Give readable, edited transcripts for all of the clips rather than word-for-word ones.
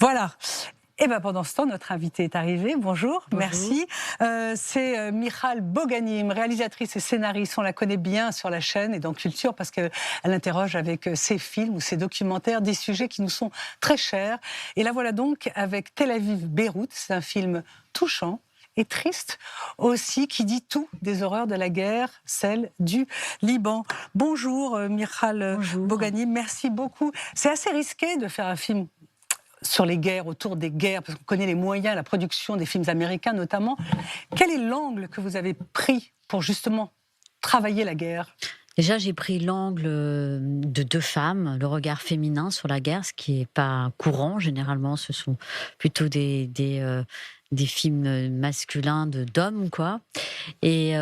Voilà. Et ben pendant ce temps, notre invitée est arrivée. Bonjour, Bonjour. merci. C'est Michal Boganim, réalisatrice et scénariste. On la connaît bien sur la chaîne et dans Culture parce qu'elle interroge avec ses films ou ses documentaires des sujets qui nous sont très chers. Et la voilà donc avec Tel Aviv-Beyrouth. C'est un film touchant et triste aussi, qui dit tout des horreurs de la guerre, celle du Liban. Bonjour Michal Bonjour. Boganim, merci beaucoup. C'est assez risqué de faire un film sur les guerres, autour des guerres, parce qu'on connaît les moyens, la production des films américains notamment. Quel est l'angle que vous avez pris pour justement travailler la guerre ? Déjà, j'ai pris l'angle de deux femmes, le regard féminin sur la guerre, ce qui n'est pas courant. Généralement, ce sont plutôt des films masculins d'hommes, quoi. Et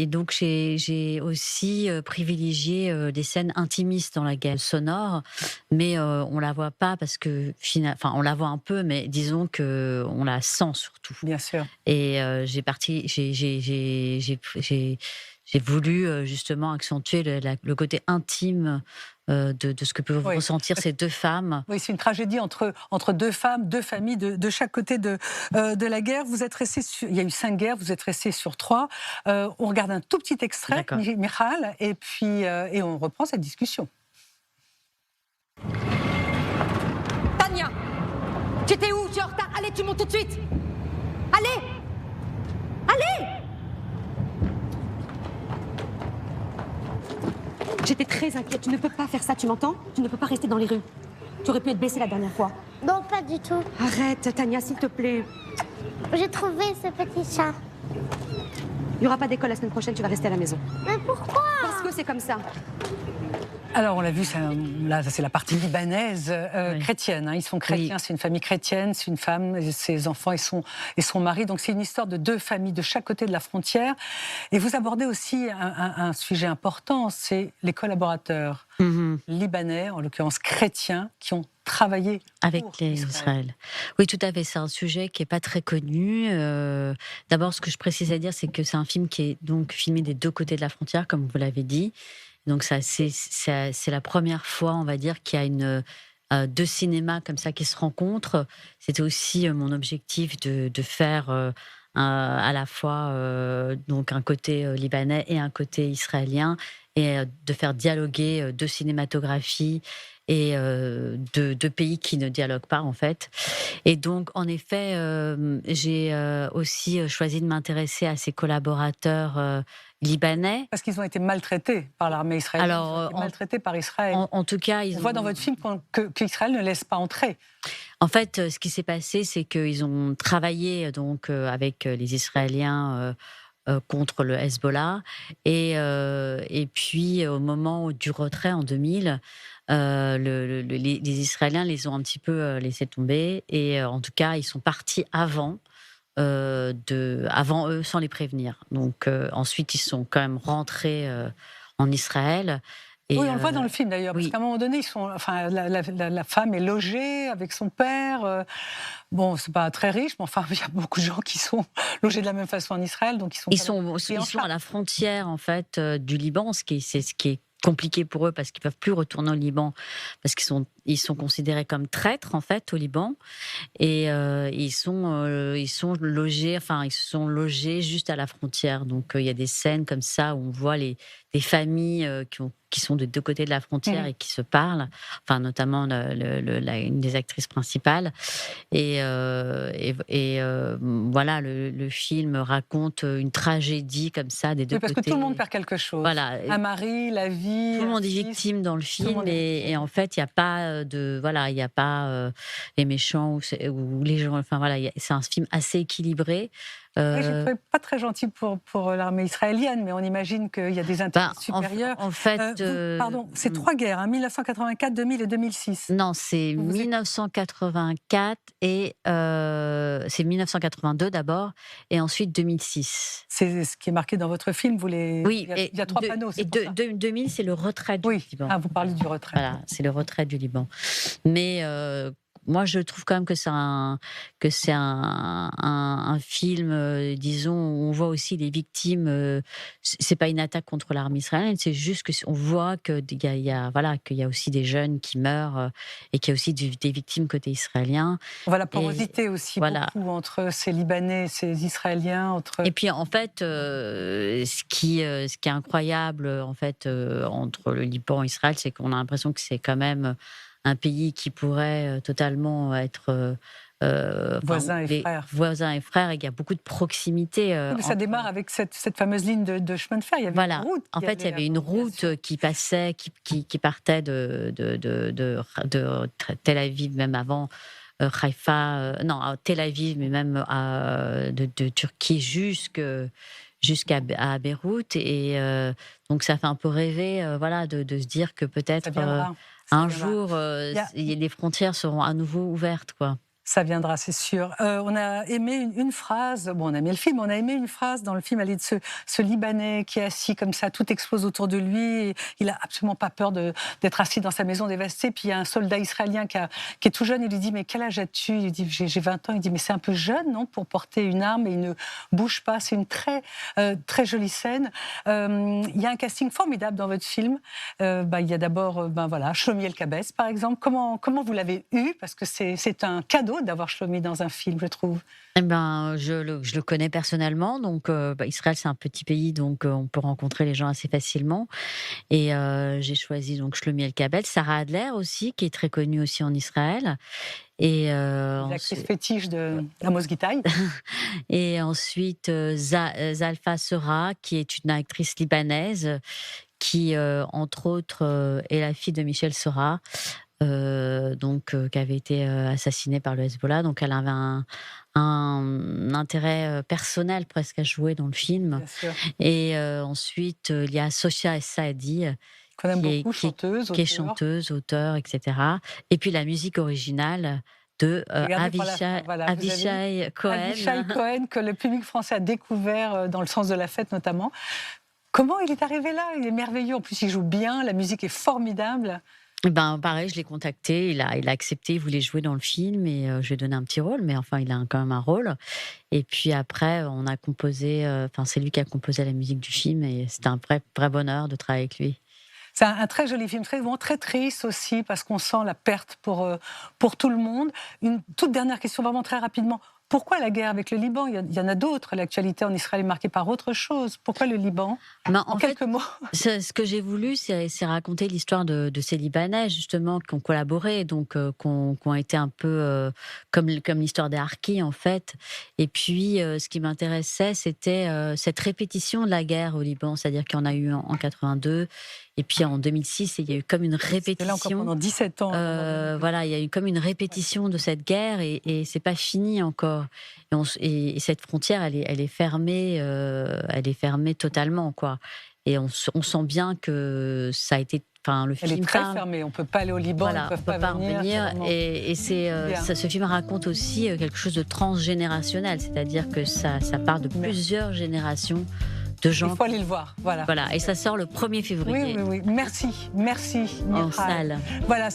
donc, j'ai aussi privilégié des scènes intimistes dans la guerre sonore, mais on la voit pas parce que, enfin, on la voit un peu, mais disons que on la sent surtout. Bien sûr. Et j'ai voulu justement accentuer le côté intime de ce que peuvent Oui. ressentir ces deux femmes. Oui, c'est une tragédie entre deux femmes, deux familles de chaque côté de la guerre. Vous êtes restés il y a eu 5 guerres, vous êtes restés sur 3. On regarde un tout petit extrait, D'accord. Michal, et puis et on reprend cette discussion. Tania, tu étais où? Tu es en retard. Allez, tu montes tout de suite. Allez, allez. J'étais très inquiète. Tu ne peux pas faire ça, tu m'entends? Tu ne peux pas rester dans les rues. Tu aurais pu être blessée la dernière fois. Non, pas du tout. Arrête, Tania, s'il te plaît. J'ai trouvé ce petit chat. Il n'y aura pas d'école la semaine prochaine, tu vas rester à la maison. Mais pourquoi? Parce que c'est comme ça. Alors, on l'a vu, là, c'est la partie libanaise Oui. chrétienne. Ils sont chrétiens, Oui. c'est une famille chrétienne, c'est une femme, ses enfants et son mari. Donc, c'est une histoire de deux familles de chaque côté de la frontière. Et vous abordez aussi un sujet important, c'est les collaborateurs libanais, en l'occurrence chrétiens, qui ont travaillé Avec pour les Israël. Oui, tout à fait. C'est un sujet qui n'est pas très connu. D'abord, ce que je précise à dire, c'est que c'est un film qui est donc filmé des deux côtés de la frontière, comme vous l'avez dit. Donc, c'est la première fois, on va dire, qu'il y a deux cinémas comme ça qui se rencontrent. C'était aussi mon objectif de faire à la fois donc un côté libanais et un côté israélien, et de faire dialoguer deux cinématographies et deux pays qui ne dialoguent pas, en fait. Et donc, en effet, j'ai aussi choisi de m'intéresser à ces collaborateurs libanais. Parce qu'ils ont été maltraités par l'armée israélienne. Alors, Ils ont été maltraités par Israël. En tout cas, On voit dans votre film qu'Israël ne laisse pas entrer. En fait, ce qui s'est passé, c'est qu'ils ont travaillé donc avec les Israéliens contre le Hezbollah, et puis au moment du retrait en 2000, les Israéliens les ont un petit peu laissés tomber, et en tout cas, ils sont partis avant eux, sans les prévenir. Donc ensuite, ils sont quand même rentrés en Israël. Et, Oui, on le voit dans le film d'ailleurs, parce oui. qu'à un moment donné, la femme est logée avec son père. Bon, c'est pas très riche, mais enfin, il y a beaucoup de gens qui sont logés de la même façon en Israël, donc Ils sont à la frontière, en fait, du Liban, ce qui est compliqué pour eux parce qu'ils peuvent plus retourner au Liban, parce qu'ils sont considérés comme traîtres, en fait, au Liban, et ils sont logés juste à la frontière. Donc il y a des scènes comme ça où on voit des familles qui sont de deux côtés de la frontière et qui se parlent, enfin notamment une des actrices principales. Et voilà, le film raconte une tragédie comme ça des deux Oui, parce côtés. que tout le monde perd quelque chose. Voilà. Un mari, la vie. Tout le monde est un fils. victime dans le le film, monde est victime. et en fait, il n'y a pas il y a pas les méchants ou les gens. Enfin voilà, c'est un film assez équilibré. Oui, j'ai trouvé pas très gentil pour l'armée israélienne, mais on imagine qu'il y a des intérêts supérieurs. En fait, Pardon, c'est 3 guerres, 1984, 2000 et 2006. non, c'est Vous êtes- 1984 et c'est 1982 d'abord, et ensuite 2006. C'est ce qui est marqué dans votre film. Oui, il y a 3 panneaux. et 2000, c'est le retrait du Oui, Liban. vous parlez du retrait. Voilà, c'est le retrait du Liban. Mais moi, je trouve quand même que c'est un film, disons, où on voit aussi les victimes. C'est pas une attaque contre l'armée israélienne, c'est juste que on voit que voilà, qu'il y a aussi des jeunes qui meurent et qu'il y a aussi des victimes côté israélien. On voit la porosité aussi voilà. beaucoup entre ces Libanais et ces Israéliens. Et puis en fait, ce qui est incroyable en fait entre le Liban et Israël, c'est qu'on a l'impression que c'est quand même un pays qui pourrait totalement être Voisins et frères. Voisins et frères, et qu'il y a beaucoup de proximité. Oui, mais ça démarre avec cette fameuse ligne de chemin de fer. Il y avait voilà. une route. En fait, il y avait une route qui passait, qui partait de Tel Aviv, même avant. Haïfa, non, Tel Aviv, mais même de Turquie jusqu'à Beyrouth. Et donc, ça fait un peu rêver voilà, de se dire que peut-être un jour, les frontières seront à nouveau ouvertes, quoi. Ça viendra, c'est sûr. On a aimé une phrase, bon, on a aimé le film, on a aimé une phrase dans le film, elle est de ce Libanais qui est assis comme ça, tout explose autour de lui, et il n'a absolument pas peur d'être assis dans sa maison dévastée, puis il y a un soldat israélien qui est tout jeune, il lui dit « mais quel âge as-tu » Il lui dit « j'ai 20 ans », il dit « mais c'est un peu jeune, non, pour porter une arme » et il ne bouge pas, c'est une très, très jolie scène. Il y a un casting formidable dans votre film, il y a d'abord voilà, Shlomi El-Kabès par exemple, comment vous l'avez eu, parce que c'est un cadeau d'avoir Shlomi dans un film, je trouve. Eh ben, je le connais personnellement, donc Israël c'est un petit pays, donc on peut rencontrer les gens assez facilement. Et j'ai choisi donc Shlomi El-Kabès, Sarah Adler aussi, qui est très connue aussi en Israël. Et l'actrice fétiche de Amos Gitaï. Et ensuite Zalfa Sera, qui est une actrice libanaise, qui entre autres est la fille de Michel Sera. Qui avait été assassinée par le Hezbollah. Donc, elle avait un intérêt personnel presque à jouer dans le film. Et ensuite, il y a Socia Saadi, qu'on aime beaucoup, qui est chanteuse, auteure, etc. Et puis la musique originale de Avishai Cohen. Avishai Cohen, que le public français a découvert dans Le Sens de la fête notamment. Comment il est arrivé là? Il est merveilleux. En plus, il joue bien. La musique est formidable. Pareil, je l'ai contacté, il a accepté, il voulait jouer dans le film et je lui ai donné un petit rôle, mais enfin, il a quand même un rôle. Et puis après, on a composé, c'est lui qui a composé la musique du film et c'était un vrai bonheur de travailler avec lui. C'est un très joli film, très triste aussi, parce qu'on sent la perte pour tout le monde. Une toute dernière question, vraiment très rapidement. Pourquoi la guerre avec le Liban? Il y en a d'autres. L'actualité en Israël est marquée par autre chose. Pourquoi le Liban? En quelques mots. Ce que j'ai voulu, c'est raconter l'histoire de ces Libanais, justement, qui ont collaboré, donc qui ont été un peu comme l'histoire des Harkis, en fait. Et puis, ce qui m'intéressait, c'était cette répétition de la guerre au Liban. C'est-à-dire qu'il y en a eu en 82, et puis en 2006, il y a eu comme une répétition. Là encore pendant 17 ans. Voilà, il y a eu comme une répétition de cette guerre, et c'est pas fini encore. Et cette frontière, elle est fermée, totalement, quoi. Et on sent bien que ça a été. Le film elle est très fermée. On peut pas aller au Liban, voilà, on peut pas venir. Et ce film raconte aussi quelque chose de transgénérationnel, c'est-à-dire que ça part de plusieurs générations de gens. Il faut aller le voir, voilà. Et ça sort le 1er février. Oui. Merci, en salle. Voilà.